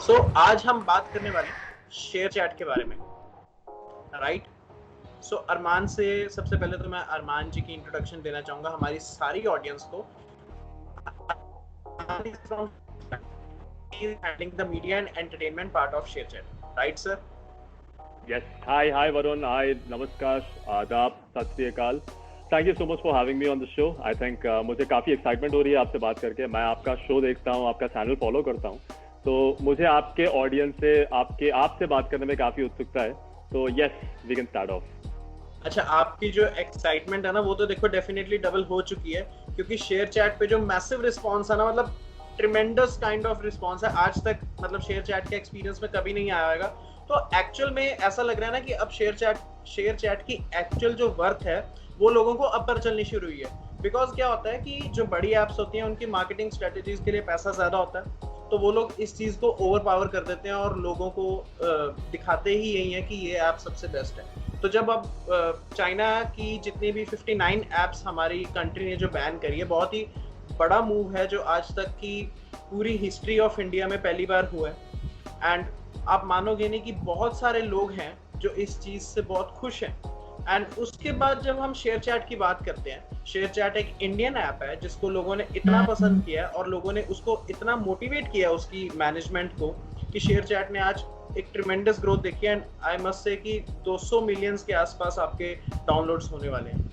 आज हम बात करने वाले हैं शेयर चैट के बारे में, राइट। अरमान से सबसे पहले तो मैं अरमान जी की इंट्रोडक्शन देना चाहूंगा हमारी सारी ऑडियंस को। Handling the media and entertainment part of share chat, right sir? Yes. Hi Varun. Hi, namaskar, आदाब, सत श्री अकाल. Thank you so much for having me on the show. I think मुझे काफी एक्साइटमेंट हो रही है आपसे बात करके. मैं आपका शो देखता हूँ, आपका चैनल फॉलो करता हूँ, तो मुझे आपके ऑडियंस से आपसे बात करने में काफी उत्सुकता है. तो yes, we can start off. अच्छा, आपकी जो एक्साइटमेंट है ना वो तो देखो डेफिनेटली डबल हो चुकी है, क्योंकि शेयर चैट पे जो मैसिव रिस्पांस है ना, मतलब ट्रिमेंडस काइंड ऑफ रिस्पांस है आज तक, मतलब शेयर चैट के एक्सपीरियंस में कभी नहीं आया होगा. तो एक्चुअल में ऐसा लग रहा है ना कि अब शेयर चैट की एक्चुअल जो वर्थ है वो लोगों को अब पता चलनी शुरू हुई है. बिकॉज क्या होता है कि जो बड़ी एप्स होती हैं उनकी मार्केटिंग स्ट्रेटेजीज के लिए पैसा ज्यादा होता है, तो वो लोग इस चीज को ओवर पावर कर देते हैं और लोगों को दिखाते ही यही है कि ये ऐप सबसे बेस्ट है. तो जब अब चाइना की जितनी भी 59 एप्स हमारी कंट्री ने जो बैन करी है, बहुत ही बड़ा मूव है जो आज तक की पूरी हिस्ट्री ऑफ इंडिया में पहली बार हुआ है. एंड आप मानोगे नहीं कि बहुत सारे लोग हैं जो इस चीज से बहुत खुश हैं. एंड उसके बाद जब हम शेयर चैट की बात करते हैं, शेयर चैट एक इंडियन ऐप है जिसको लोगों ने इतना पसंद किया और लोगों ने उसको इतना मोटिवेट किया उसकी मैनेजमेंट को कि शेयर चैट ने आज एक ट्रिमेंडस ग्रोथ देखी है. एंड आई मस्ट से कि 200 मिलियंस के आसपास आपके डाउनलोड्स होने वाले हैं.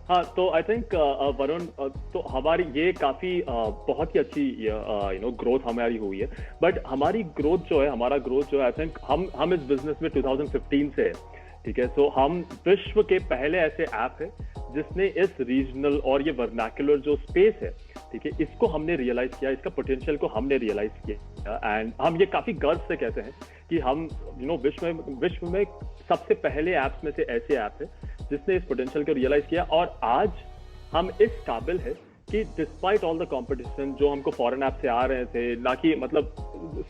हाँ, तो आई थिंक वरुण, तो हमारी ये काफी बहुत ही अच्छी ग्रोथ हमारी हुई है. बट हमारी ग्रोथ जो है, हमारा ग्रोथ जो है, आई थिंक हम इस बिजनेस में 2015 से है, ठीक है. सो हम विश्व के पहले ऐसे ऐप है जिसने इस रीजनल और ये वर्नाक्युलर जो स्पेस है, ठीक है, इसको हमने रियलाइज किया, इसका पोटेंशियल को हमने रियलाइज किया. एंड हम ये काफी गर्व से कहते हैं कि हम विश्व में सबसे पहले ऐप्स में से ऐसे ऐप है जिसने इस पोटेंशियल को रियलाइज किया. और आज हम इस काबिल है कि डिस्पाइट ऑल द कंपटीशन जो हमको फॉरेन ऐप से आ रहे थे, ना कि मतलब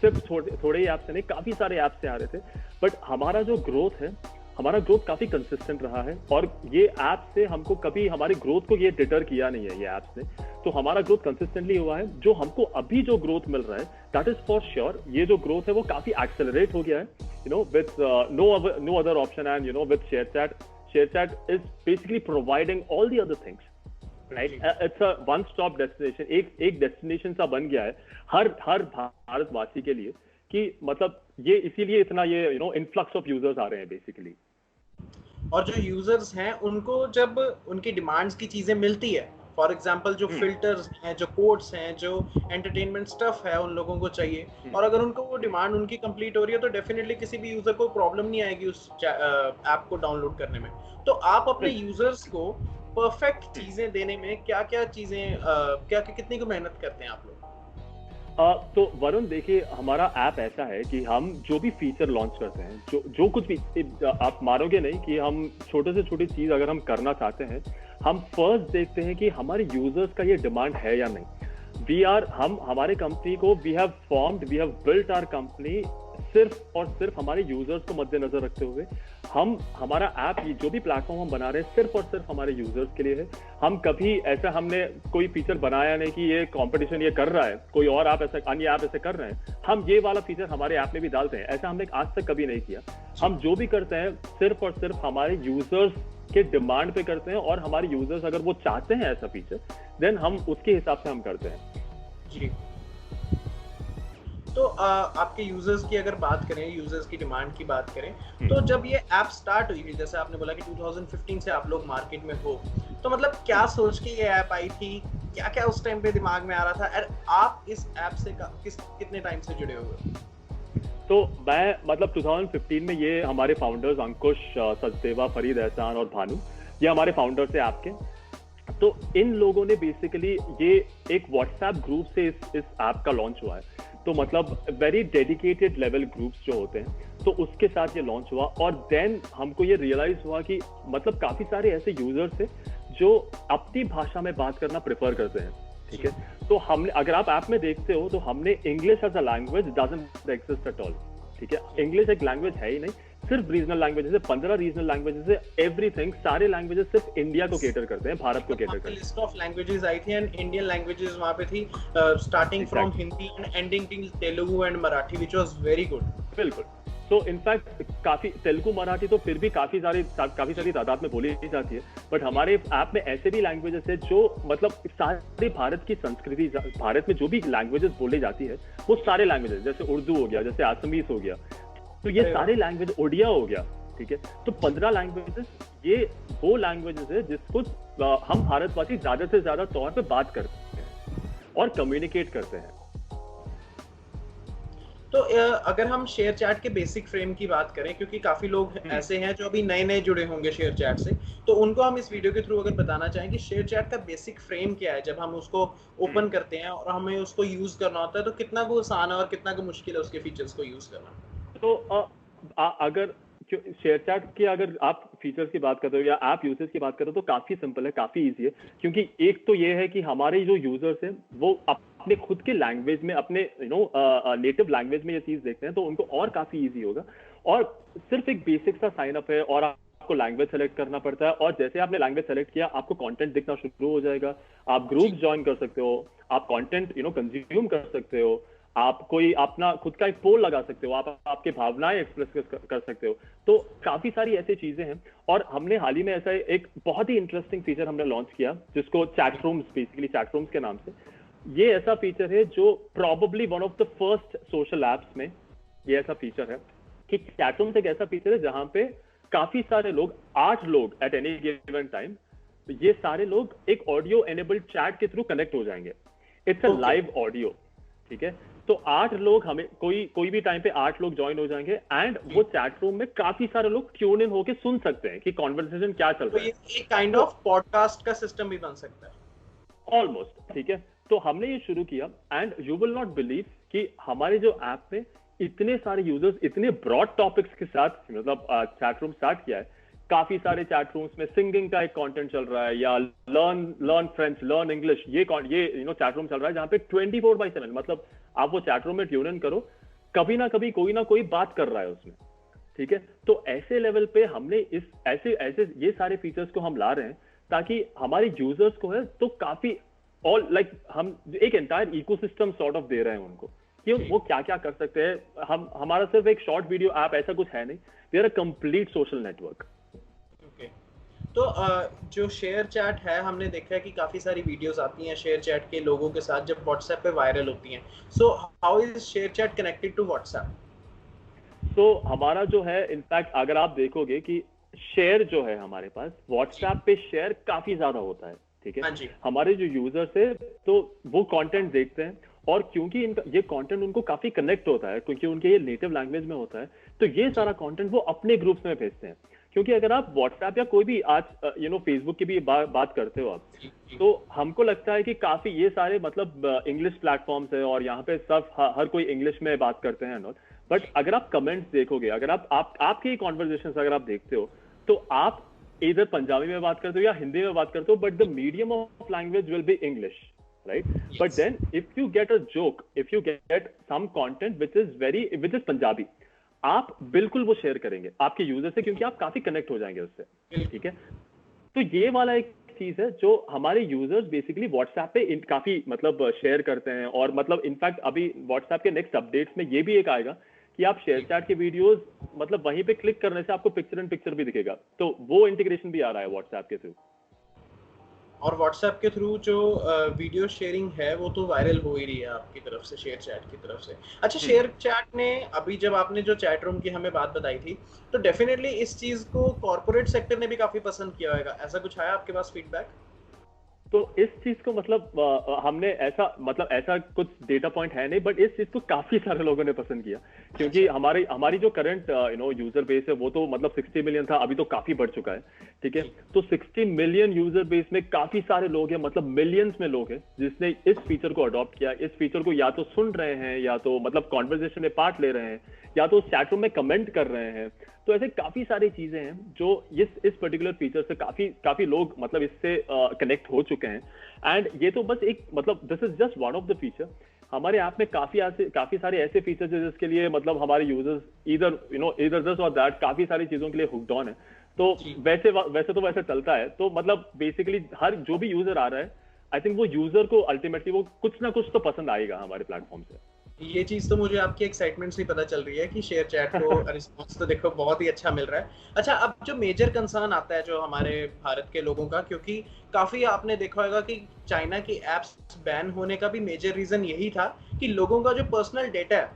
सिर्फ थोड़े ही ऐप से नहीं, काफी सारे ऐप से आ रहे थे, बट हमारा जो ग्रोथ है, हमारा ग्रोथ काफी कंसिस्टेंट रहा है. और ये ऐप से हमको कभी हमारी ग्रोथ को ये डिटर किया नहीं है ये ऐप ने. तो हमारा ग्रोथ कंसिस्टेंटली हुआ है. जो हमको अभी जो ग्रोथ मिल रहा है, दैट इज फॉर श्योर, ये जो ग्रोथ है वो काफी एक्सेलरेट हो गया है, with no other option. And with ShareChat is basically providing all the other things, right. It's a one stop destination. एक डेस्टिनेशन सा बन गया है हर भारतवासी के लिए, कि मतलब ये इसीलिए इतना ये इनफ्लक्स ऑफ यूजर्स आ रहे हैं बेसिकली. और जो यूजर्स हैं उनको जब उनकी डिमांड्स की चीजें मिलती है, फॉर एग्जांपल जो फिल्टर्स हैं, जो कोड्स हैं, जो एंटरटेनमेंट स्टफ है उन लोगों को चाहिए, और अगर उनको वो डिमांड उनकी कंप्लीट हो रही है तो डेफिनेटली किसी भी यूजर को प्रॉब्लम नहीं आएगी उस ऐप को डाउनलोड करने में. तो आप अपने यूजर्स को परफेक्ट चीजें देने में क्या कितनी को मेहनत करते हैं आप लोग? तो वरुण देखिए, हमारा ऐप ऐसा है कि हम जो भी फीचर लॉन्च करते हैं, जो कुछ भी, आप मानोगे नहीं कि हम छोटे से छोटी चीज अगर हम करना चाहते हैं, हम फर्स्ट देखते हैं कि हमारे यूजर्स का ये डिमांड है या नहीं. हमारे कंपनी को we have built our company सिर्फ और सिर्फ हमारे यूजर्स को मद्देनजर रखते हुए. हमारा ऐप, जो भी प्लेटफॉर्म हम बना रहे हैं, सिर्फ और सिर्फ हमारे यूजर्स के लिए है. हम कभी ऐसा हमने कोई फीचर बनाया नहीं कि ये कंपटीशन ये कर रहा है, कोई और अन्य ऐप ऐसे कर रहे हैं, हम ये वाला फीचर हमारे ऐप में भी डालते हैं. ऐसा हमने आज तक कभी नहीं किया. हम जो भी करते हैं सिर्फ और सिर्फ हमारे यूजर्स के डिमांड पे करते हैं, और हमारे यूजर्स अगर वो चाहते हैं ऐसा फीचर, देन हम उसके हिसाब से हम करते हैं. जी. तो आपके यूजर्स की अगर बात करें, यूजर्स की डिमांड की बात करें, तो जब ये ऐप स्टार्ट हुई थी, जैसे आपने बोला कि 2015 से आप लोग मार्केट में हो, तो मतलब क्या सोच के ये ऐप आई थी, क्या उस टाइम पे दिमाग में आ रहा था, और आप इस ऐप से कितने टाइम से जुड़े हुए? तो मैं मतलब 2015 में ये हमारे फाउंडर्स अंकुश, सचदेवा, फरीद एहसान और भानु, ये हमारे फाउंडर्स थे आपके. तो इन लोगों ने बेसिकली ये एक व्हाट्सएप ग्रुप से इस ऐप का लॉन्च हुआ है. तो मतलब वेरी डेडिकेटेड लेवल ग्रुप्स जो होते हैं, तो उसके साथ ये लॉन्च हुआ. और देन हमको ये रियलाइज हुआ कि मतलब काफी सारे ऐसे यूजर्स थे जो अपनी भाषा में बात करना प्रेफर करते हैं, ठीक है. तो हमने, अगर आप ऐप में देखते हो, तो हमने English as a language doesn't exist at all, ठीक है, इंग्लिश एक लैंग्वेज है ही नहीं, सिर्फ रीजनल लैंग्वेजेस है, 15 रीजनल लैंग्वेजेस है, एवरीथिंग, सारे लैंग्वेजेस सिर्फ इंडिया को केटर करते हैं, भारत को केटर करते हैं। लिस्ट ऑफ लैंग्वेजेस आई थी एंड इंडियन लैंग्वेजेस वहां पे थी, starting from Hindi and ending till Telugu and Marathi, which was very good. बिल्कुल। तो इनफैक्ट काफी तेलुगु मराठी तो फिर भी काफी सारी तादाद में बोली जाती है, बट हमारे ऐप में ऐसे भी लैंग्वेजेस है जो मतलब सारे भारत की संस्कृति, भारत में जो भी लैंग्वेजेस बोली जाती है वो सारे लैंग्वेजेस, जैसे उर्दू हो गया, जैसे आसामीज हो गया, तो ये सारे लैंग्वेज, ओडिया हो गया, ठीक है, तो 15 लैंग्वेजेस, ये वो लैंग्वेजेस है जिसको हम भारतवासी ज्यादा से ज्यादा तौर पे बात करते हैं और कम्युनिकेट करते हैं। तो अगर हम शेयर चैट के बेसिक फ्रेम की बात करें, क्योंकि काफी लोग ऐसे हैं जो अभी नए नए जुड़े होंगे शेयर चैट से, तो उनको हम इस वीडियो के थ्रू अगर बताना चाहें कि शेयर चैट का बेसिक फ्रेम क्या है, जब हम उसको ओपन करते हैं और हमें उसको यूज करना होता है, तो कितना वो आसान है और कितना को मुश्किल है उसके फीचर्स को यूज करना। तो अगर शेयर चैट की अगर आप फीचर्स की बात करते हो या ऐप यूसेज की बात करते हो तो काफी सिंपल है, काफी इजी है, क्योंकि एक तो ये है कि हमारे जो यूजर्स हैं वो अपने खुद के लैंग्वेज में, अपने नेटिव लैंग्वेज में ये चीज देखते हैं, तो उनको और काफी इजी होगा। और सिर्फ एक बेसिक सा साइन अप है और आपको लैंग्वेज सेलेक्ट करना पड़ता है, और जैसे आपने लैंग्वेज सेलेक्ट किया आपको कंटेंट दिखना शुरू हो जाएगा, आप ग्रुप्स ज्वाइन कर सकते हो, आप कंटेंट कंज्यूम कर सकते हो, आप कोई अपना खुद का एक पोल लगा सकते हो, आप आपके भावनाएं एक्सप्रेस कर सकते हो, तो काफी सारी ऐसी चीजें हैं। और हमने हाल ही में ऐसा एक बहुत ही इंटरेस्टिंग फीचर हमने लॉन्च किया जिसको chat rooms, basically chat rooms के नाम से, ये ऐसा फीचर है जो probably one of the first social apps में ये ऐसा फीचर है कि चैट रूम्स एक ऐसा फीचर है जहां पे काफी सारे लोग, 8 लोग एट एनी गिवन टाइम, ये सारे लोग एक ऑडियो एनेबल्ड चैट के थ्रू कनेक्ट हो जाएंगे। इट्स अ लाइव ऑडियो, ठीक है, तो 8 लोग, हमें कोई भी टाइम पे 8 लोग ज्वाइन हो जाएंगे एंड वो चैट रूम में काफी सारे लोग ट्यून इन होके सुन सकते हैं कि कॉन्वर्सेशन क्या चल रहा है। तो ये काइंड ऑफ पॉडकास्ट का सिस्टम भी बन सकता है ऑलमोस्ट, ठीक है। तो हमने ये शुरू किया and you will not believe कि हमारे जो ऐप में इतने सारे यूजर्स इतने ब्रॉड टॉपिक्स के साथ मतलब चैट रूम स्टार्ट किया है। काफी सारे चैट रूम्स में सिंगिंग का एक कंटेंट चल रहा है, या लर्न फ्रेंच, लर्न इंग्लिश, ये चैट रूम चल रहा है जहां पे 24/7 मतलब आप वो चैट रूम में ट्यून इन करो, कभी ना कभी कोई ना कोई बात कर रहा है उसमें, ठीक है। तो ऐसे लेवल पे हमने इस ऐसे ये सारे फीचर्स को हम ला रहे हैं ताकि हमारे यूजर्स को है तो काफी ऑल लाइक हम एक एंटायर इकोसिस्टम सॉर्ट ऑफ दे रहे हैं उनको कि वो क्या क्या कर सकते हैं। हमारा सिर्फ एक शॉर्ट वीडियो ऐप ऐसा कुछ है नहीं, we are a complete social network. तो जो शेयर चैट है, हमने देखा है कि काफी सारी वीडियोस आती हैं शेयर चैट के लोगों के साथ जब व्हाट्सएप पे वायरल होती हैं। So how is ShareChat connected to WhatsApp? तो हमारा जो है, इनफैक्ट अगर आप देखोगे कि शेयर जो है हमारे पास व्हाट्सएप पे शेयर काफी ज्यादा होता है, ठीक है। हमारे जो यूजर्स है तो वो कंटेंट देखते हैं, और क्योंकि इनका ये कंटेंट उनको काफी कनेक्ट होता है, क्योंकि उनके ये नेटिव लैंग्वेज में होता है, तो ये सारा कंटेंट वो अपने ग्रुप्स में भेजते हैं। क्योंकि अगर आप व्हाट्सएप या कोई भी आज फेसबुक की भी बात करते हो आप, तो हमको लगता है कि काफी ये सारे मतलब इंग्लिश प्लेटफॉर्म्स है और यहाँ पे सब हर कोई इंग्लिश में बात करते हैं नॉट, बट अगर आप कमेंट्स देखोगे, अगर आपके कॉन्वर्सेशंस अगर आप देखते हो, तो आप इधर पंजाबी में बात करते हो या हिंदी में बात करते हो, but the medium of language will be English, right? Yes. But then if you get a joke, if you get some content which is Punjabi, आप बिल्कुल वो शेयर करेंगे आपके यूजर से, क्योंकि आप काफी कनेक्ट हो जाएंगे उससे, ठीक है। तो ये वाला एक चीज है जो हमारे यूजर्स बेसिकली व्हाट्सएप पे काफी मतलब शेयर करते हैं, और मतलब इनफैक्ट अभी व्हाट्सएप के नेक्स्ट अपडेट्स में ये भी एक आएगा कि आप शेयर चैट के वीडियोस मतलब वहीं पे क्लिक करने से आपको पिक्चर इन पिक्चर भी दिखेगा, तो वो इंटीग्रेशन भी आ रहा है व्हाट्सएप के थ्रू। और व्हाट्सएप के थ्रू जो वीडियो शेयरिंग है वो तो वायरल हो ही रही है आपकी तरफ से, शेयर चैट की तरफ से। अच्छा, शेयर चैट ने अभी जब आपने जो चैट रूम की हमें बात बताई थी, तो डेफिनेटली इस चीज को कॉर्पोरेट सेक्टर ने भी काफी पसंद किया होगा, ऐसा कुछ आया आपके पास फीडबैक? तो इस चीज को मतलब हमने ऐसा कुछ डेटा पॉइंट है नहीं, बट इस चीज को काफी सारे लोगों ने पसंद किया, क्योंकि हमारी जो करंट यूजर बेस है वो तो मतलब 60 मिलियन था, अभी तो काफी बढ़ चुका है, ठीक है। तो 60 मिलियन यूजर बेस में काफी सारे लोग हैं, मतलब मिलियंस में लोग हैं जिसने इस फीचर को अडॉप्ट किया, इस फीचर को या तो सुन रहे हैं, या तो मतलब कॉन्वर्सेशन में पार्ट ले रहे हैं, या तो चैट रूम में कमेंट कर रहे हैं। तो ऐसे काफी सारी चीजें हैं जो इस पर्टिकुलर फीचर से काफी लोग मतलब इससे कनेक्ट हो चुके हैं। एंड ये तो बस एक मतलब this is just one of the feature. हमारे ऐप में काफी सारे ऐसे फीचर्स है जिसके लिए मतलब हमारे यूजर्स इधर दिस और दैट काफी सारी चीजों के लिए हुक्ड ऑन है। तो जी। वैसे चलता है। तो मतलब बेसिकली हर जो भी यूजर आ रहा है, आई थिंक वो यूजर को अल्टीमेटली वो कुछ ना कुछ तो पसंद आएगा हमारे प्लेटफॉर्म से। ये चीज तो मुझे आपकी एक्साइटमेंट से ही पता चल रही है कि शेयर चैट को रिस्पांस तो देखो बहुत ही अच्छा मिल रहा है। अच्छा, अब जो मेजर कंसर्न आता है जो हमारे भारत के लोगों का, क्योंकि काफी आपने देखा होगा कि चाइना की एप्स बैन होने का भी मेजर रीजन यही था कि लोगों का जो पर्सनल डेटा है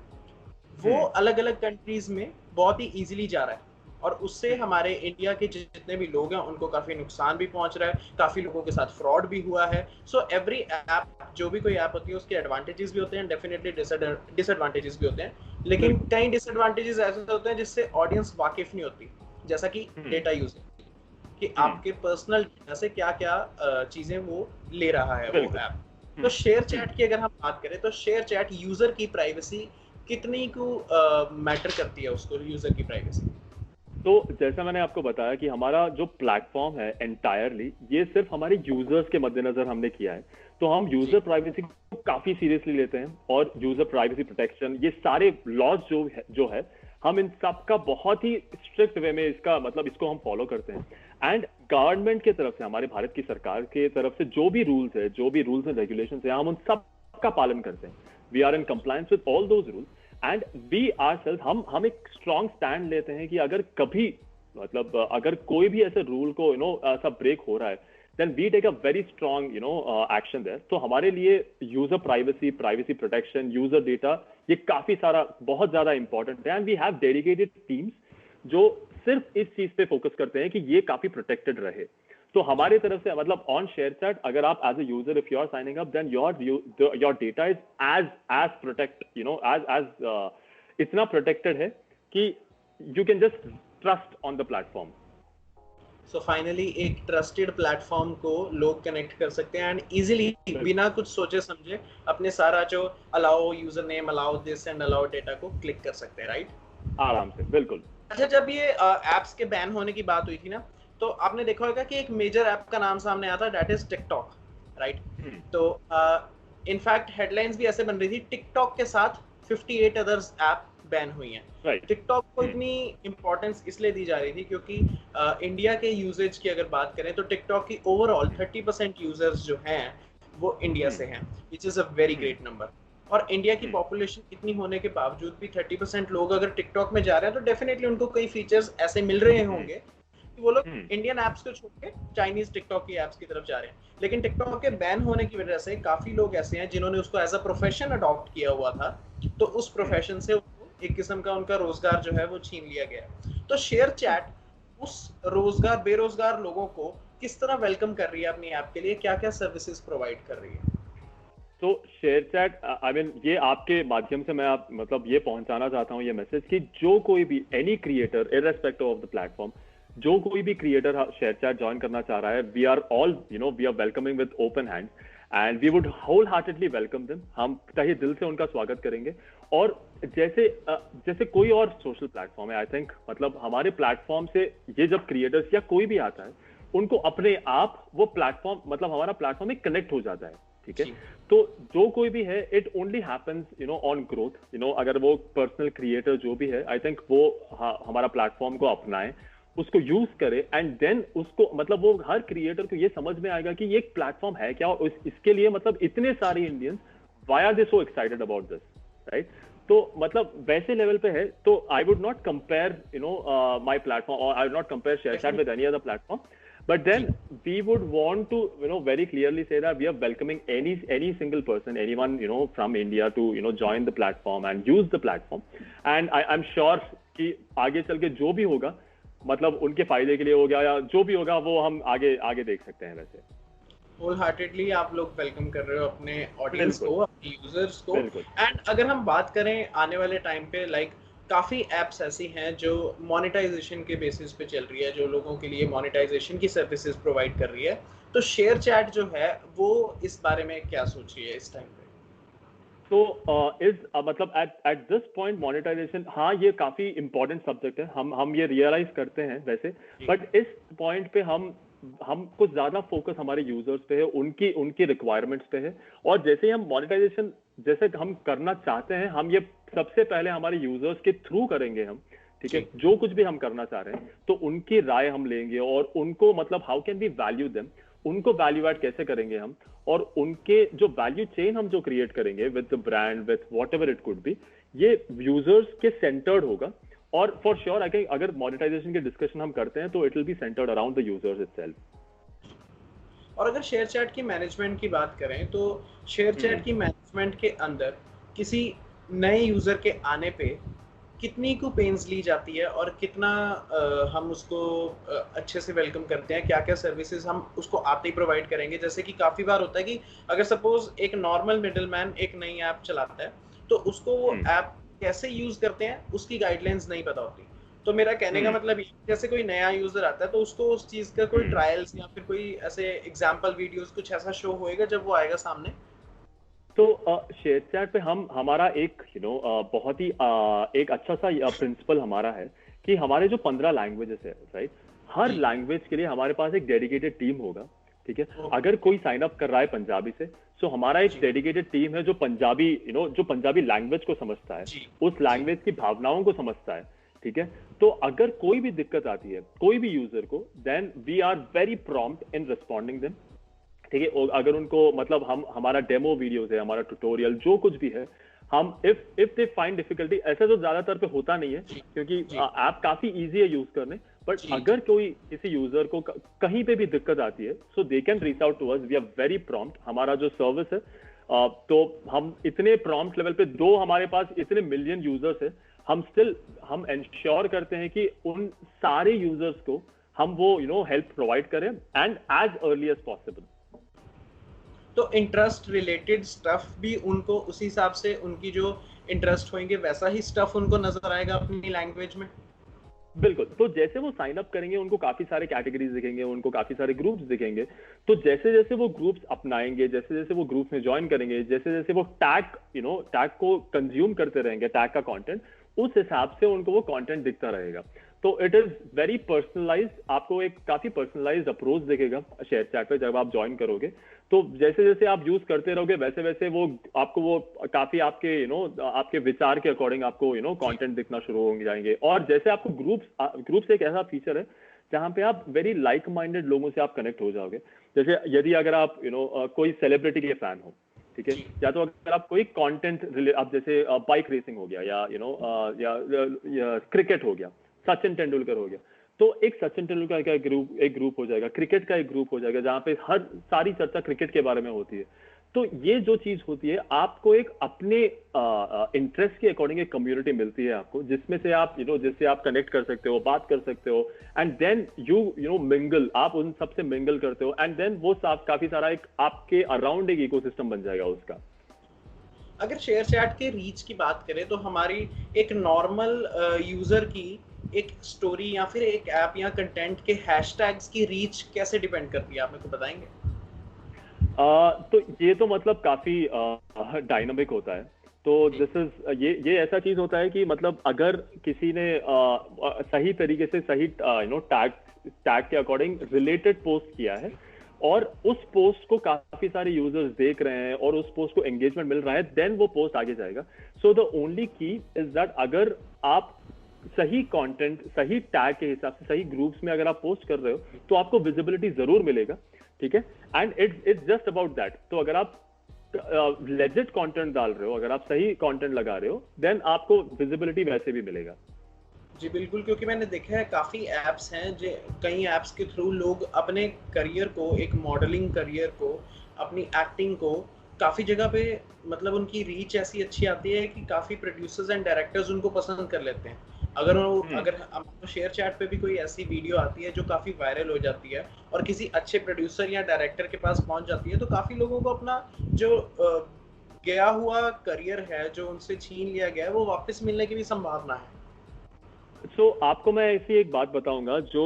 वो अलग अलग कंट्रीज में बहुत ही इजीली जा रहा है, और उससे हमारे इंडिया के जितने भी लोग हैं उनको काफी नुकसान भी पहुंच रहा है, काफी लोगों के साथ फ्रॉड भी हुआ है। सो एवरी ऐप, जो भी कोई ऐप होती है उसके एडवांटेजेस भी होते हैं, डेफिनेटली डिसएडवांटेजेस भी होते हैं, लेकिन कई डिसएडवांटेजेस ऐसे होते हैं जिससे ऑडियंस वाकिफ नहीं होती, जैसा कि डेटा यूजिंग, कि आपके पर्सनल डेटा से क्या क्या चीजें वो ले रहा है वो ऐप। तो शेयर चैट की अगर हम बात करें तो शेयर चैट यूजर की प्राइवेसी कितनी को मैटर करती है, उसको यूजर की प्राइवेसी? तो जैसा मैंने आपको बताया कि हमारा जो प्लेटफॉर्म है एंटायरली ये सिर्फ हमारे यूजर्स के मद्देनजर हमने किया है। तो हम यूजर प्राइवेसी को काफी सीरियसली लेते हैं, और यूजर प्राइवेसी प्रोटेक्शन ये सारे लॉज जो है हम इन सब का बहुत ही स्ट्रिक्ट वे में इसका मतलब इसको हम फॉलो करते हैं। एंड गवर्नमेंट की तरफ से, हमारे भारत की सरकार के तरफ से जो भी रूल्स एंड रेगुलेशन है, हम उन सब का पालन करते हैं। We are in compliance with all those rules and we ourself हम एक स्ट्रॉन्ग स्टैंड लेते हैं कि अगर कभी मतलब अगर कोई भी ऐसे रूल को ऐसा ब्रेक हो रहा है, then we take a very strong action there. तो हमारे लिए user privacy protection, user data, ये काफी सारा बहुत ज्यादा इंपॉर्टेंट है। And we have dedicated teams जो सिर्फ इस चीज पे फोकस करते हैं कि ये काफी प्रोटेक्टेड रहे। तो हमारी तरफ से मतलब ऑन शेयर चैट, अगर आप as a user if you are signing up, then your data is as protect as इतना प्रोटेक्टेड है कि you can just trust on the platform. So finally एक ट्रस्टेड प्लेटफॉर्म को लोग कनेक्ट कर सकते हैं एंड इजीली बिना कुछ सोचे समझे अपने सारा जो allow user name, allow this and allow data को क्लिक कर सकते हैं, राइट? आराम से, बिल्कुल। अच्छा, जब ये एप्स के बैन होने की बात हुई थी ना, तो आपने देखा होगा कि एक मेजर ऐप का नाम सामने आया था, दैट इज टिकटॉक, राइट? तो इनफैक्ट हेडलाइंस भी ऐसे बन रही थी, टिकटॉक के साथ 58 अदर्स ऐप बैन हुई हैं। टिकटॉक को इतनी इंपॉर्टेंस इसलिए दी जा रही थी क्योंकि इंडिया के यूजेज की अगर बात करें तो टिकटॉक की ओवरऑल 30% यूजर्स जो हैं वो इंडिया से हैं, which is a very great number. और इंडिया की पॉपुलेशन इतनी होने के बावजूद भी 30% लोग अगर टिकटॉक में जा रहे हैं तो डेफिनेटली उनको कई फीचर्स ऐसे मिल रहे होंगे कि वो लोग इंडियन ऐप्स को छोड़ के चाइनीज टिकटॉक की ऐप्स की तरफ जा रहे हैं। लेकिन टिकटॉक के बैन होने की वजह से काफी लोग ऐसे हैं जिन्होंने उसको एज अ प्रोफेशन अडॉप्ट किया हुआ था, तो उस प्रोफेशन से एक किस्म का उनका रोजगार जो है वो छीन लिया गया। तो शेयर चैट उस बेरोजगार लोगों को किस तरह वेलकम कर रही है अपनी ऐप के लिए, क्या क्या सर्विसेज प्रोवाइड कर रही है? तो शेयर चैट, आई मीन ये आपके माध्यम से मैं आप मतलब ये पहुंचाना चाहता हूँ ये मैसेज कि जो कोई भी any creator irrespective of the platform, जो कोई भी क्रिएटर शेयर चैट ज्वाइन करना चाह रहा है, we are welcoming with open hand and we would whole heartedly welcome them. हम तहे दिल से उनका स्वागत करेंगे। और जैसे कोई और सोशल प्लेटफॉर्म है, आई थिंक मतलब हमारे प्लेटफॉर्म से ये जब क्रिएटर्स या कोई भी आता है उनको अपने आप वो प्लेटफॉर्म मतलब हमारा प्लेटफॉर्म में कनेक्ट हो जाता है, ठीक है? तो जो कोई भी है, it only happens on growth. अगर वो पर्सनल क्रिएटर जो भी है, आई थिंक वो हमारा प्लेटफॉर्म को अपनाए, उसको यूज करे, एंड देन उसको मतलब वो हर क्रिएटर को ये समझ में आएगा कि ये एक प्लेटफॉर्म है क्या, और इसके लिए मतलब इतने सारे Indians, why are they so excited about this, right? तो मतलब वैसे लेवल पे है। तो I would not compare my platform, और I would not compare ShareChat with any other platform. But then we would want to, very clearly say that we are welcoming any single person, anyone, from India to, join the platform and use the platform. And I'm sure कि आगे चल के जो भी होगा, मतलब उनके फायदे के लिए हो गया या जो भी होगा, वो हम आगे देख सकते हैं। वैसे होल हार्टेडली आप लोग वेलकम कर रहे हो अपने ऑडियंस को, अपने यूजर्स को। एंड अगर हम बात करें आने वाले टाइम पे, लाइक काफ़ी एप्स ऐसी हैं जो मोनेटाइजेशन के बेसिस पे चल रही है, जो लोगों के लिए मोनेटाइजेशन की सर्विसेज प्रोवाइड कर रही है, तो शेयर चैट जो है वो इस बारे में क्या सोच रही है इस टाइम पे? तो मतलब एट दिस पॉइंट मोनेटाइजेशन, हाँ, ये काफी इंपॉर्टेंट सब्जेक्ट है, हम ये रियलाइज करते हैं वैसे। बट इस पॉइंट पे हम कुछ ज्यादा फोकस हमारे यूजर्स पे है, उनकी रिक्वायरमेंट्स पे है। और जैसे ही हम मोनेटाइजेशन जैसे हम करना चाहते हैं, हम ये सबसे पहले हमारे यूजर्स के थ्रू करेंगे हम, ठीक है। जो कुछ भी हम करना चाह रहे हैं तो उनकी राय हम लेंगे और उनको मतलब how can we value them, उनको वैल्यू ऐड कैसे करेंगे हम, और उनके जो वैल्यू चेन हम जो क्रिएट करेंगे with the brand with what ever it could be, ये यूजर्स के सेंटर्ड होगा। और फॉर श्योर अगर मोनेटाइजेशन के डिस्कशन हम करते हैं तो it will be centred around the users itself. और अगर शेयर चैट की मैनेजमेंट की बात करें तो शेयर चैट की मैनेजमेंट के अंदर किसी नए यूजर के आने पे कितनी को पेन्स ली जाती है और कितना हम उसको अच्छे से वेलकम करते हैं, क्या क्या सर्विसेज हम उसको आते ही प्रोवाइड करेंगे। जैसे कि काफ़ी बार होता है कि अगर सपोज एक नॉर्मल मिडिलमैन एक नई ऐप चलाता है तो उसको वो ऐप कैसे यूज़ करते हैं उसकी गाइडलाइंस नहीं पता होती। तो मेरा कहने का मतलब जैसे कोई नया यूजर आता है तो उसको उस चीज़ का कोई ट्रायल्स या फिर कोई ऐसे एग्जाम्पल वीडियोस कुछ ऐसा शो होएगा जब वो आएगा सामने। तो शेयर चैट पे हमारा एक बहुत ही एक अच्छा सा प्रिंसिपल हमारा है कि हमारे जो 15 लैंग्वेजेस है, राइट, हर लैंग्वेज के लिए हमारे पास एक डेडिकेटेड टीम होगा, ठीक है। अगर कोई साइन अप कर रहा है पंजाबी से, तो हमारा एक डेडिकेटेड टीम है जो पंजाबी जो पंजाबी लैंग्वेज को समझता है, उस लैंग्वेज की भावनाओं को समझता है, ठीक है। तो अगर कोई भी दिक्कत आती है कोई भी यूजर को, then we are very prompt in responding them, ठीक है। अगर उनको मतलब हमारा डेमो वीडियोस है, हमारा ट्यूटोरियल जो कुछ भी है, हम इफ दे फाइंड डिफिकल्टी, ऐसा तो ज्यादातर पे होता नहीं है क्योंकि ऐप काफी इजी है यूज करने, बट अगर कोई किसी यूजर को कहीं पे भी दिक्कत आती है so they can reach out to us, we are very prompt. हमारा जो सर्विस है तो हम इतने प्रॉम्प्ट लेवल पे, दो हमारे पास इतने मिलियन यूजर्स है, हम इंश्योर करते हैं कि उन सारे यूजर्स को हम वो हेल्प प्रोवाइड करें and as early as possible. तो इंटरेस्ट रिलेटेड स्टफ भी उनको उसी हिसाब से उनकी जो इंटरेस्ट होंगे वैसा ही स्टफ उनको नजर आएगा अपनी लैंग्वेज में। बिल्कुल। तो जैसे वो साइन अप करेंगे उनको काफी सारे कैटेगरीज दिखेंगे, उनको काफी सारे ग्रुप्स दिखेंगे। तो जैसे जैसे वो ग्रुप्स अपनाएंगे, जैसे जैसे वो ग्रुप्स में ज्वाइन करेंगे, जैसे जैसे वो टैग को कंज्यूम करते रहेंगे, टैग का कंटेंट, उस हिसाब से उनको वो कंटेंट दिखता रहेगा। तो इट इज वेरी पर्सनलाइज्ड, आपको एक काफी पर्सनलाइज्ड अप्रोच दिखेगा शेयर चैट पे जब आप ज्वाइन करोगे। तो जैसे जैसे आप यूज करते रहोगे वैसे वैसे वो आपको वो काफी आपके आपके विचार के अकॉर्डिंग आपको कंटेंट दिखना शुरू हो जाएंगे। और जैसे आपको ग्रुप्स एक ऐसा फीचर है जहां पे आप वेरी लाइक माइंडेड लोगों से आप कनेक्ट हो जाओगे। जैसे यदि अगर आप कोई सेलिब्रिटी के फैन हो, ठीक है, या तो अगर आप कोई कंटेंट आप जैसे बाइक रेसिंग हो गया या क्रिकेट हो गया, सचिन तेंदुलकर हो गया, तो एक सचिन तेंदुलकर का एक ग्रुप हो जाएगा, क्रिकेट का एक ग्रुप हो जाएगा जहां पे हर सारी चर्चा क्रिकेट के बारे में होती है। तो ये जो चीज होती है आपको एक अपने इंटरेस्ट के अकॉर्डिंग एक कम्युनिटी मिलती है आपको, जिसमें से आप जिससे आप कनेक्ट कर सकते हो, बात कर सकते हो, एंड देन यू मिंगल, आप उन सबसे मिंगल करते हो, एंड देन वो काफी सारा एक आपके अराउंड एक इकोसिस्टम बन जाएगा उसका। अगर शेयर चैट के रीच की बात करें तो हमारी एक नॉर्मल यूजर की एक स्टोरी या फिर एक ऐप या कंटेंट के हैशटैग्स की रीच कैसे डिपेंड करती है, आप मेरे को बताएंगे? तो ये तो मतलब काफी डायनामिक होता है। तो दिस इज ये ऐसा चीज होता है कि मतलब अगर किसी ने सही तरीके से सही टैग के अकॉर्डिंग रिलेटेड पोस्ट किया है और उस पोस्ट को काफी सारे यूजर्स देख रहे हैं और उस पोस्ट को एंगेजमेंट मिल रहा है, देन वो पोस्ट आगे जाएगा। सो द ओनली की इज दैट अगर आप सही कंटेंट सही टैग के हिसाब से सही ग्रुप्स में अगर आप पोस्ट कर रहे हो तो आपको विजिबिलिटी जरूर मिलेगा, ठीक है। And it's just about that. तो अगर आप लेजिट कंटेंट डाल रहे हो, अगर आप सही कंटेंट लगा रहे हो, देन आपको विजिबिलिटी वैसे भी मिलेगा। जी बिल्कुल, क्योंकि मैंने देखा है काफ़ी ऐप्स हैं जो कई ऐप्स के थ्रू लोग अपने करियर को, एक मॉडलिंग करियर को, अपनी एक्टिंग को काफ़ी जगह पे मतलब उनकी रीच ऐसी अच्छी आती है कि काफ़ी प्रोड्यूसर्स एंड डायरेक्टर्स उनको पसंद कर लेते हैं। अगर शेयर चैट पे भी कोई ऐसी वीडियो आती है जो काफ़ी वायरल हो जाती है और किसी अच्छे प्रोड्यूसर या डायरेक्टर के पास पहुंच जाती है, तो काफ़ी लोगों को अपना जो गया हुआ करियर है, जो उनसे छीन लिया गया है, वो वापस मिलने की भी संभावना है। सो आपको मैं ऐसी एक बात बताऊंगा जो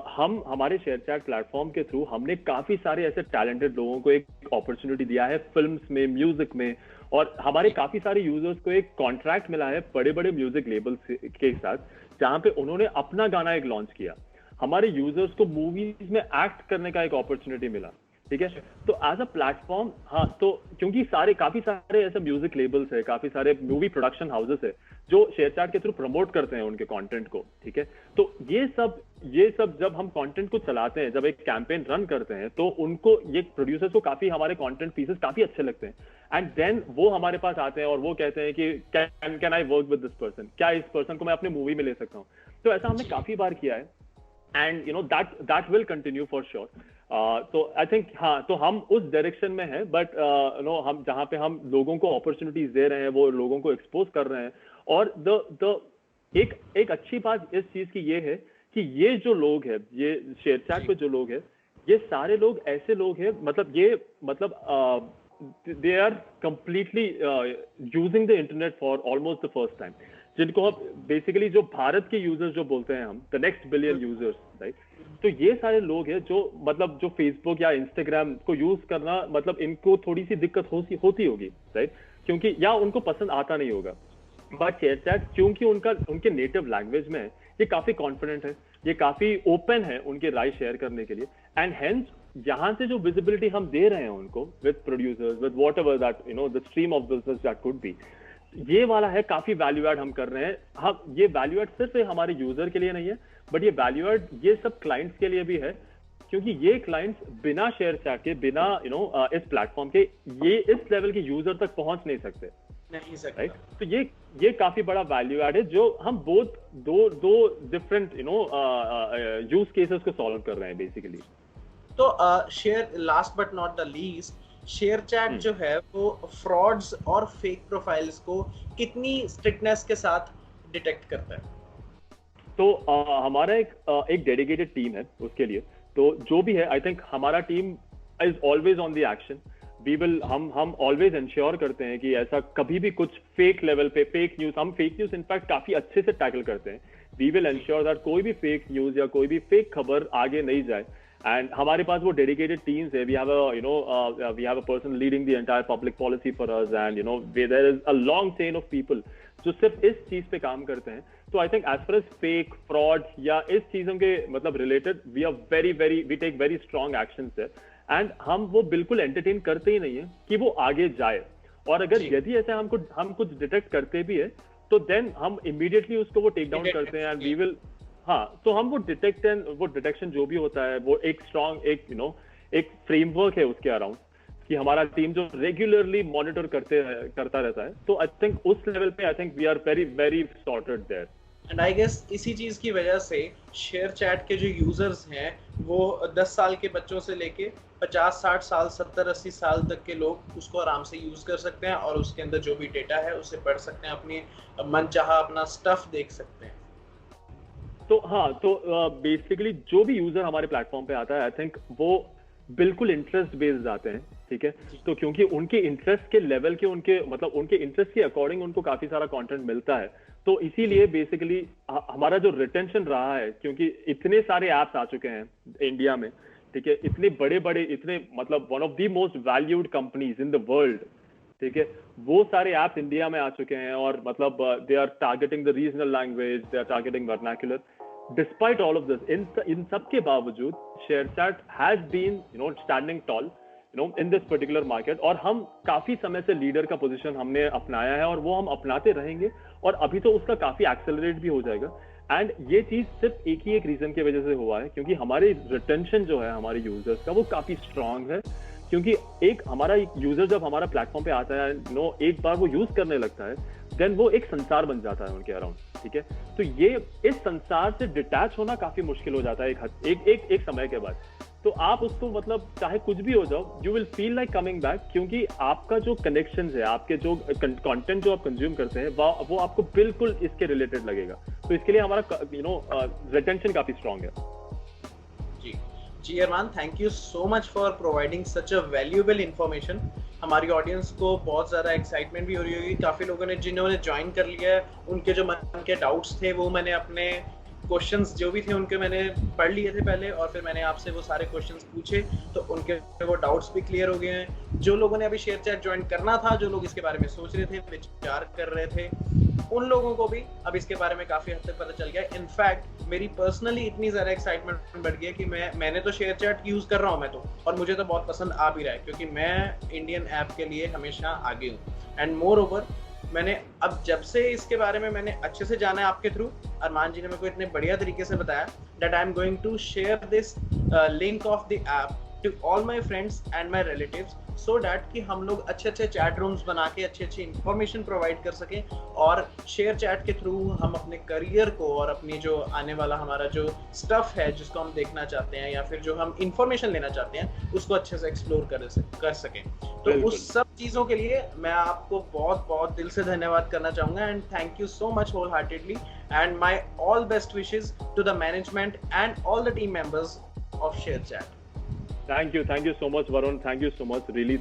हम हमारे शेयर चैट प्लेटफॉर्म के थ्रू हमने काफी सारे ऐसे टैलेंटेड लोगों को एक अपॉर्चुनिटी दिया है फिल्म्स में, म्यूजिक में, और हमारे काफी सारे यूजर्स को एक कॉन्ट्रैक्ट मिला है बड़े बड़े म्यूजिक लेबल्स के साथ, जहां पे उन्होंने अपना गाना एक लॉन्च किया। हमारे यूजर्स को मूवीज में एक्ट करने का एक अपॉर्चुनिटी मिला, ठीक है। तो एज अ प्लेटफॉर्म, हाँ, तो क्योंकि काफी सारे ऐसे म्यूजिक लेबल्स है, काफी सारे मूवी प्रोडक्शन हाउसेस है जो शेयरचैट के थ्रू प्रमोट करते हैं उनके कंटेंट को, ठीक है। तो ये सब जब हम कंटेंट को चलाते हैं, जब एक कैंपेन रन करते हैं, तो उनको, ये प्रोड्यूसर्स को काफी हमारे कंटेंट पीसेस काफी अच्छे लगते हैं, एंड देन वो हमारे पास आते हैं और वो कहते हैं कि can I work with this person, क्या इस पर्सन को मैं अपने मूवी में ले सकता हूँ। तो ऐसा हमने काफी बार किया है, and you know that will continue for sure. तो आई थिंक, हाँ, तो हम उस डायरेक्शन में हैं, बट नो, हम जहाँ पे हम लोगों को अपॉर्चुनिटीज दे रहे हैं, वो लोगों को एक्सपोज कर रहे हैं। और एक अच्छी बात इस चीज की ये है कि ये जो लोग हैं, ये शेयरचैट पे जो लोग हैं, ये सारे लोग ऐसे लोग हैं, they are completely using the internet for almost the first time, जिनको अब बेसिकली जो भारत के यूजर्स जो बोलते हैं हम, the next billion users, right. तो ये सारे लोग हैं जो फेसबुक या इंस्टाग्राम को यूज करना, इनको थोड़ी सी दिक्कत होती होगी, राइट, क्योंकि या उनको पसंद आता नहीं होगा। बट शेयरचैट क्योंकि उनके नेटिव लैंग्वेज में है, ये काफी कॉन्फिडेंट है, ये काफी ओपन है उनके राय शेयर करने के लिए, एंड हेंस यहाँ से जो विजिबिलिटी हम दे रहे हैं उनको with producers, with whatever that you know the stream of business that could be, ये वाला है काफी वैल्यू एड हम कर रहे हैं। हम ये वैल्यू एड सिर्फ हमारे यूजर के लिए नहीं है, बट ये वैल्यू एड ये सब क्लाइंट्स के लिए भी है, क्योंकि ये क्लाइंट्स बिना शेयरचैट के, बिना इस प्लेटफॉर्म के, ये इस लेवल के यूजर तक पहुंच नहीं सकते, राइट। तो ये काफी बड़ा वैल्यू एड है जो हम दो डिफरेंट यूज केसेस को सॉल्व कर रहे हैं बेसिकली। तो share, last but not the least, ShareChat जो है वो फ्रॉड्स और फेक प्रोफाइल्स को कितनी स्ट्रिक्टनेस के साथ डिटेक्ट करता है? तो हमारा एक डेडिकेटेड टीम है उसके लिए। तो जो भी है, आई थिंक हमारा team is always on the action. हम ऑलवेज इंश्योर करते हैं कि ऐसा कभी भी कुछ फेक लेवल पे, फेक न्यूज इनफैक्ट काफी अच्छे से टैकल करते हैं। वी विल इंश्योर दैट कोई भी फेक न्यूज या कोई भी फेक खबर आगे नहीं जाए, एंड हमारे पास वो डेडिकेटेड टीम्स है। We have a person leading the entire public policy for us, and there is a long chain of people जो सिर्फ इस चीज पे काम करते हैं। तो I think as far as fake, fraud या इस चीजों के related, we take very strong action है, एंड हम वो बिल्कुल एंटरटेन करते ही नहीं है कि वो आगे जाए। और अगर यदि ऐसे हम कुछ डिटेक्ट करते भी है, तो देन हम इमीडिएटली उसको वो टेक डाउन करते हैं, एंड वी विल, हाँ, तो हम वो डिटेक्शन जो भी होता है, वो एक स्ट्रॉन्ग एक फ्रेमवर्क है उसके अराउंड, कि हमारा टीम जो रेगुलरली मॉनिटर करता रहता है। तो आई थिंक उस लेवल पे I think we are very very sorted there. And I guess इसी चीज की वजह से शेयरचैट के जो यूजर्स हैं वो 10 साल के बच्चों से लेके 50, 60 साल, 70, 80 साल तक के लोग उसको आराम से यूज कर सकते हैं, और उसके अंदर जो भी डेटा है उसे पढ़ सकते हैं, अपनी मनचाहा अपना स्टफ देख सकते हैं। तो हाँ, तो बेसिकली जो भी यूजर हमारे प्लेटफॉर्म पे आता है, आई थिंक वो बिल्कुल इंटरेस्ट बेस्ड आते हैं, ठीक है। तो क्योंकि उनके इंटरेस्ट के लेवल के, उनके इंटरेस्ट के अकॉर्डिंग उनको काफी सारा कंटेंट मिलता है। तो इसीलिए बेसिकली हमारा जो रिटेंशन रहा है, क्योंकि इतने सारे ऐप्स आ चुके हैं इंडिया में, ठीक है, इतने बड़े one of the most valued companies in the world, ठीक है, वो सारे ऐप्स इंडिया में आ चुके हैं, और they are targeting the regional language, they are targeting vernacular. Despite all of this, इन सब के बावजूद ShareChat has been standing tall in this particular market, और हम काफी समय से लीडर का पोजीशन हमने अपनाया है, और वो हम अपनाते रहेंगे, और अभी तो उसका काफी एक्सेलरेट भी हो जाएगा। एंड ये चीज सिर्फ एक रीजन की वजह से हुआ है, क्योंकि हमारे रिटेंशन जो है हमारे यूजर्स का, वो काफी स्ट्रांग है। क्योंकि हमारा यूजर जब हमारा प्लेटफॉर्म पे आता है, एक बार वो यूज करने लगता है, देन वो एक संसार बन जाता है उनके अराउंड, ठीक है। तो ये इस संसार से डिटैच होना काफी मुश्किल हो जाता है एक समय के बाद। तो आप उसको चाहे कुछ भी हो जाओ, you will feel like coming back, क्योंकि आपका जो कनेक्शन है, आपके जो कंटेंट जो आप कंज्यूम करते हैं, वो आपको बिल्कुल इसके रिलेटेड लगेगा। तो इसके लिए हमारा रिटेंशन काफी स्ट्रांग है। जी Arman, thank you so much for providing such a valuable information. हमारी ऑडियंस को बहुत ज़्यादा एक्साइटमेंट भी हो रही होगी। काफ़ी लोगों ने जिन्होंने ज्वाइन कर लिया है, उनके जो मन के डाउट्स थे वो मैंने अपने क्वेश्चंस जो भी थे उनके मैंने पढ़ लिए थे पहले, और फिर मैंने आपसे वो सारे क्वेश्चंस पूछे, तो उनके वो डाउट्स भी क्लियर हो गए हैं। जो लोगों ने अभी शेयर चैट ज्वाइन करना था, जो लोग इसके बारे में सोच रहे थे, विचार कर रहे थे, उन लोगों को भी अब इसके बारे में काफी हद तक पता चल गया। इनफैक्ट मेरी पर्सनली इतनी ज्यादा एक्साइटमेंट बढ़ गई है कि मैंने तो शेयर चैट यूज कर रहा हूँ मैं तो, और मुझे तो बहुत पसंद आ भी रहा है, क्योंकि मैं इंडियन ऐप के लिए हमेशा आगे हूँ। एंड मोर ओवर मैंने अब जब से इसके बारे में मैंने अच्छे से जाना है आपके थ्रू, अरमान जी ने मेरे को इतने बढ़िया तरीके से बताया, that I am going to share this link of the app to all my friends and my relatives, so that कि हम लोग अच्छे अच्छे चैट रूम्स बना के अच्छी अच्छी इंफॉर्मेशन प्रोवाइड कर सकें, और शेयर चैट के थ्रू हम अपने करियर को और अपनी जो आने वाला हमारा जो स्टफ है जिसको हम देखना चाहते हैं, या फिर जो हम इंफॉर्मेशन लेना चाहते हैं, उसको अच्छे से एक्सप्लोर कर सकें। तो उस सब चीज़ों के लिए मैं आपको बहुत बहुत दिल से धन्यवाद करना चाहूँगा, and thank you so much whole heartedly, and my all best wishes to the management and all the team members of ShareChat. Thank you so much, Varun. Thank you so much. Really,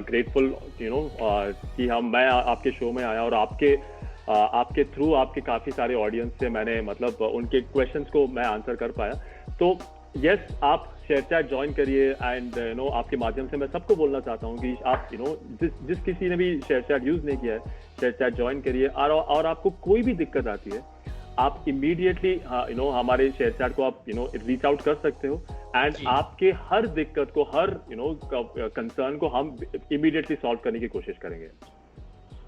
grateful, कि मैं आपके show में आया, और आपके through आपके काफ़ी सारे ऑडियंस से मैंने मतलब उनके क्वेश्चंस को मैं आंसर कर पाया। तो यस, आप शेयर चैट ज्वाइन करिए, एंड आपके माध्यम से मैं सबको बोलना चाहता हूँ कि आप जिस किसी ने भी शेयर चैट यूज़ नहीं किया है, शेयर चैट ज्वाइन करिए, और आपको कोई भी दिक्कत आती है, आप इमीडिएटली हमारे शेयर चैट को आप रीच आउट कर सकते हो, एंड आपके हर दिक्कत को, हर कंसर्न को हम इमीडिएटली सॉल्व करने की कोशिश करेंगे।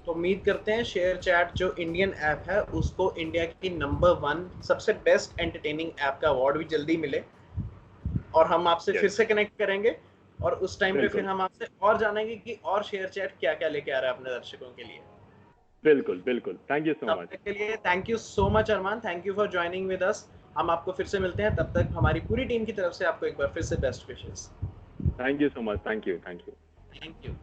तो उम्मीद करते हैं शेयर चैट जो इंडियन ऐप है उसको इंडिया की नंबर 1 सबसे बेस्ट एंटरटेनिंग ऐप का अवार्ड भी जल्दी मिले, और हम आपसे फिर से कनेक्ट करेंगे, और उस टाइम पे फिर हम आपसे और जानेंगे कि और शेयर चैट क्या क्या लेके आ रहा है अपने दर्शकों के लिए। बिल्कुल। Thank you so much. तब तक के लिए thank you so much Arman, thank you for joining with us. हम आपको फिर से मिलते हैं, तब तक हमारी पूरी टीम की तरफ से आपको एक बार फिर से best wishes. Thank you so much. Thank you. Thank you.